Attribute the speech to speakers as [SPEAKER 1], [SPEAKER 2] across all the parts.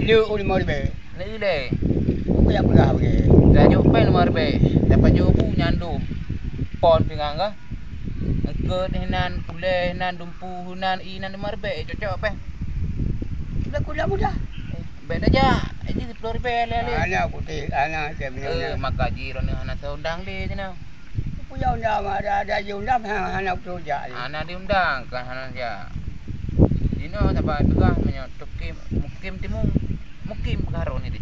[SPEAKER 1] Lu ulama ribe.
[SPEAKER 2] Lagi deh.
[SPEAKER 1] Aku ya pegah bagi.
[SPEAKER 2] Dah jumpa lima ribu. Dapat jumpa nyandum. Pon pingang kah? Engkau hinan pulih hinan dumpu hinan inan lima ribu. Cocok apa?
[SPEAKER 1] Sudah kuda mudah.
[SPEAKER 2] Beda aja. Ini 10 ribu lele.
[SPEAKER 1] Anak putih, anak saya punya.
[SPEAKER 2] Maka jiran anak saudang dia cina.
[SPEAKER 1] Punya undang ada undang anak kerja.
[SPEAKER 2] Anak diundang kan anak dia. Ini sampai pegah menyutup mukim timung. Mukim pengaruh ni.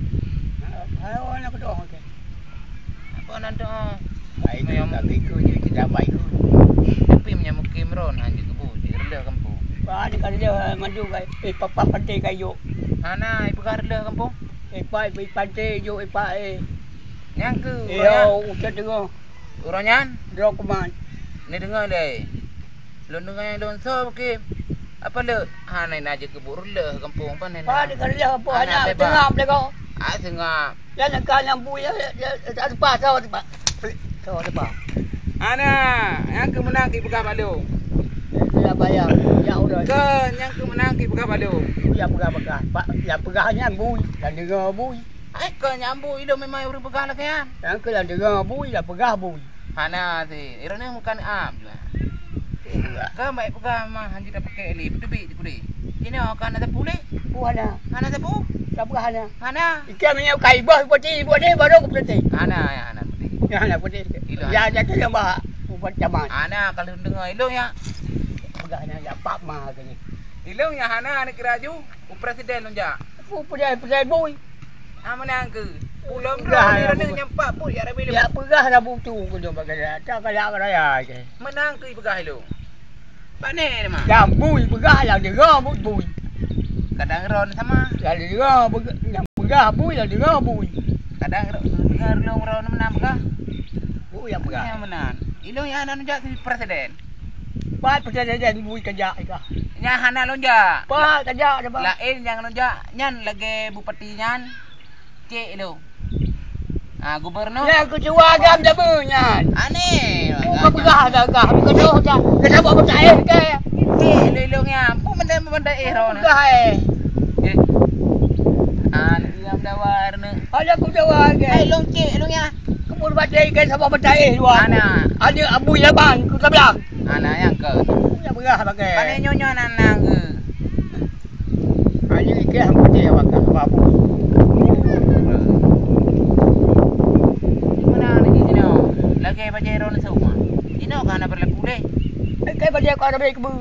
[SPEAKER 1] Ayo anak kedua okey.
[SPEAKER 2] Apa nanti
[SPEAKER 1] Baik tapi ku je tidak baik ku.
[SPEAKER 2] tapi menyamukim ron hanya kebu di rendah kampung.
[SPEAKER 1] Ba ni kan dia mandu kai. Papa pantai kayu.
[SPEAKER 2] Ana ibu rendah kampung.
[SPEAKER 1] Pai pantai yo pai.
[SPEAKER 2] Yang ke
[SPEAKER 1] Yo udah dengar.
[SPEAKER 2] Uranyan
[SPEAKER 1] Drop kuman.
[SPEAKER 2] ni dengar deh. Lu dengar yang don so mukim. Apa le? Hanai naja kebu rendah kampung panen.
[SPEAKER 1] Ba ni kan dia apa anak tengah mereka.
[SPEAKER 2] Tengah.
[SPEAKER 1] Ya nak kan bu ya ada pas tahu tak. Tahu tak.
[SPEAKER 2] Ana yang ke menang ki pegah balu.
[SPEAKER 1] Ya bayar. Ya udah.
[SPEAKER 2] Ke yang ke menang ki pegah balu.
[SPEAKER 1] Ya pegah-pegah. Pak ya pegahnya bui dan dengar bui.
[SPEAKER 2] Ai ke nyambu itu memang uri pegah lah kan.
[SPEAKER 1] Yang ke dan dengar bui ya pegah bui.
[SPEAKER 2] Ana si, irone bukan am juga. Ke baik pegah mah hanji dah pakai ni, betul je kudi. Ini akan ada pulih.
[SPEAKER 1] Buana.
[SPEAKER 2] Ana sabu.
[SPEAKER 1] Tak pegahnya.
[SPEAKER 2] Ana.
[SPEAKER 1] Ikan minyak kai bos putih buat ni baru aku putih.
[SPEAKER 2] Ana ya ana putih.
[SPEAKER 1] Ya anak putih. Ya ada tu yang bah buat zaman.
[SPEAKER 2] Ana kalau dengar ilung ya.
[SPEAKER 1] Pegahnya ya pak mah kini.
[SPEAKER 2] Ilung ya ana ni kiraju, presiden lonja.
[SPEAKER 1] Aku pegah bui.
[SPEAKER 2] Menang ke. Pulau
[SPEAKER 1] Dah,
[SPEAKER 2] ni nyampak pun ya rabi.
[SPEAKER 1] Ya pegah dah butu ku tu bagai tak kaya raya ke.
[SPEAKER 2] Menang ke pegah ilung. Pane mah.
[SPEAKER 1] Ya bui pegah yang dengar bui.
[SPEAKER 2] Kadang ron sama.
[SPEAKER 1] Ya dengar yang pegah bui yang dengar bui.
[SPEAKER 2] Kadang dengar ilung ron menang pegah.
[SPEAKER 1] Bui yang pegah.
[SPEAKER 2] Yang menang. Ilung ya ana lonja si presiden.
[SPEAKER 1] Pat presiden bui kerja ikah.
[SPEAKER 2] Nya hana lonja.
[SPEAKER 1] Pat kerja dah bah.
[SPEAKER 2] Lain yang lonja nyan lagi bupati nyan. Cik ilung. Gubernur.
[SPEAKER 1] Ya aku cuba agam dah bunyan.
[SPEAKER 2] Aneh.
[SPEAKER 1] Kau pegah dah kah? Kau dah. Kenapa percaya ke?
[SPEAKER 2] Cik ilung-ilungnya. Pun benda-benda ron.
[SPEAKER 1] Pegah
[SPEAKER 2] Diam dah warna.
[SPEAKER 1] Ada aku jawab ke?
[SPEAKER 2] Ilung cik ilungnya.
[SPEAKER 1] Kau baca ikan sama percaya dua.
[SPEAKER 2] Ana.
[SPEAKER 1] Ada abu laban ku sebelah.
[SPEAKER 2] Ana yang ke.
[SPEAKER 1] Ya pegah pakai.
[SPEAKER 2] Pane nyonya nanang ke.
[SPEAKER 1] Ada ikan yang percaya pakai apa?
[SPEAKER 2] Mana lagi jino? Lagi baca ron semua. Jino kana berlaku deh.
[SPEAKER 1] Ikan baca kau ada baik kebu.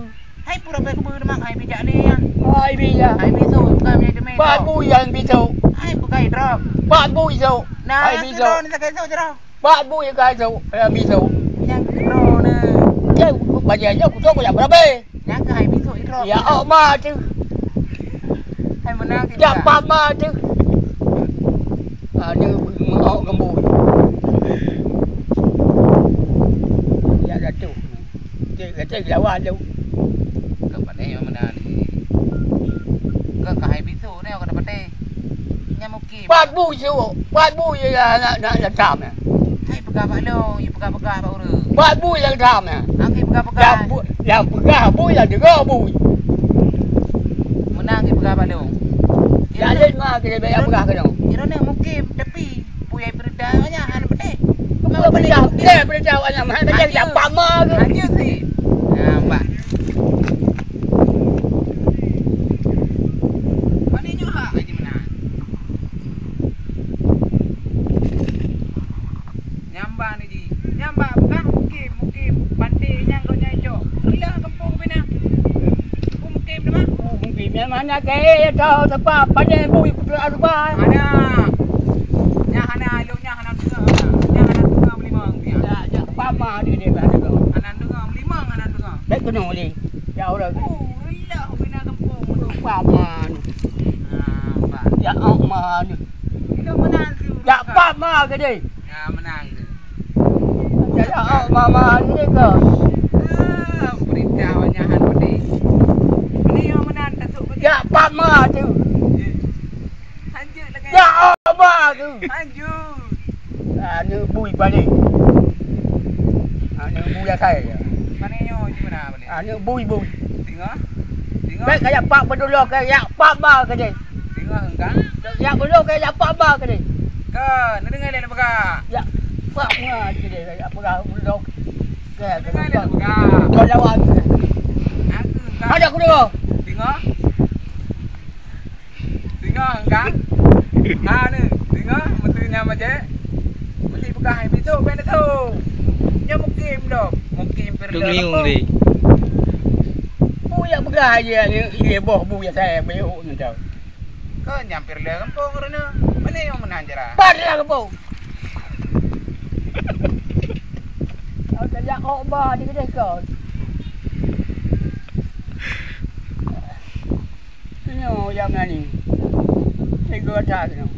[SPEAKER 2] Hai pura baik kebu demak hai bijak ni ya.
[SPEAKER 1] Hai bija.
[SPEAKER 2] Hai bisu bukan punya demi.
[SPEAKER 1] Pat bu yang bisu.
[SPEAKER 2] Hai bukan drop.
[SPEAKER 1] Pat bu isu.
[SPEAKER 2] Nah,
[SPEAKER 1] Hai bisu.
[SPEAKER 2] ron tak kaiso drop.
[SPEAKER 1] Pat bu yang kaisu. Ya bisu.
[SPEAKER 2] Yang ron ne.
[SPEAKER 1] Ya baca aja aku tahu yang berapa.
[SPEAKER 2] Yang ke hai bisu drop.
[SPEAKER 1] Ya ok ma tu.
[SPEAKER 2] Hai menang kita.
[SPEAKER 1] Ya pat ma tu. Ada ok gembu. Ya dah tu. Kata lawan tu.
[SPEAKER 2] Ke pane yang menang ni. Ke hai bisu ni aku dapat teh. Nyamuki.
[SPEAKER 1] Pat bu ya nak tam ya.
[SPEAKER 2] Hai pegah pak long, you pegah-pegah pak ura.
[SPEAKER 1] Pat bu yang tam ya.
[SPEAKER 2] Angki pegah-pegah.
[SPEAKER 1] Yang pegah bu yang dengar bu.
[SPEAKER 2] Menang ki pegah pak long.
[SPEAKER 1] Ya lên ma ke bayar pegah ke dong.
[SPEAKER 2] Iro ni mukim tapi puyai beredanya han pedek.
[SPEAKER 1] Kau berjauh, dia berjauh anak mana macam yang pama ke.
[SPEAKER 2] Hanya si. Mbak. Mana nyo ha aja menang. Nyamba ni ji. Nyamba bukan mukim pantai yang kau nyai cok. Bila kampung pina. Mukim dah mah.
[SPEAKER 1] Mungkin yang mana ke tahu sebab pada bu ikut arba.
[SPEAKER 2] Mana? Nya hana ilungnya hana dengar. Nya hana dengar melimang dia.
[SPEAKER 1] Ya pama dia ada kau.
[SPEAKER 2] Hana dengar melimang hana dengar.
[SPEAKER 1] Baik kena ni. Ya Allah.
[SPEAKER 2] Rilah pina kampung tu.
[SPEAKER 1] Pama.
[SPEAKER 2] Mbak.
[SPEAKER 1] Ya Allah.
[SPEAKER 2] Kita menang tu.
[SPEAKER 1] Ya pama ke dia.
[SPEAKER 2] Ya menang tu.
[SPEAKER 1] Ya Allah ni ke.
[SPEAKER 2] Berita wanyahan pedih. Ini yang menang tasuk pedih.
[SPEAKER 1] Ya pama tu.
[SPEAKER 2] Lanjut lagi.
[SPEAKER 1] Ya Allah tu.
[SPEAKER 2] Lanjut.
[SPEAKER 1] Anu bui balik. Anu bui saya.
[SPEAKER 2] Mana nyo di mana balik?
[SPEAKER 1] Anu bui.
[SPEAKER 2] Tengok. Tengok.
[SPEAKER 1] Baik kayak pak berdulu kayak pama ke dia.
[SPEAKER 2] Tengok enggak?
[SPEAKER 1] Ya belum kayak apa ke ni?
[SPEAKER 2] Kan, dengar dia lepaka.
[SPEAKER 1] Ya, pak ngah ke dia kayak apa belum. Kayak
[SPEAKER 2] Dengar dia lepaka.
[SPEAKER 1] kau lawan.
[SPEAKER 2] Aku enggak.
[SPEAKER 1] Ada aku dengar.
[SPEAKER 2] Tengok. Tengok enggak? Ha ni, tengok mentunya macam. Mesti pegang hai besok ben tu. Nya mungkin dah. Mungkin perlu.
[SPEAKER 1] Bu ya pegang je ni boh bu ya saya beuk ni tau.
[SPEAKER 2] Kau nyampir le kampung kerana. Mana yang menanjara?
[SPEAKER 1] Padlah ke bu. Aku jak obat di kedai kau. Ni yang ni. Saya tak tahu.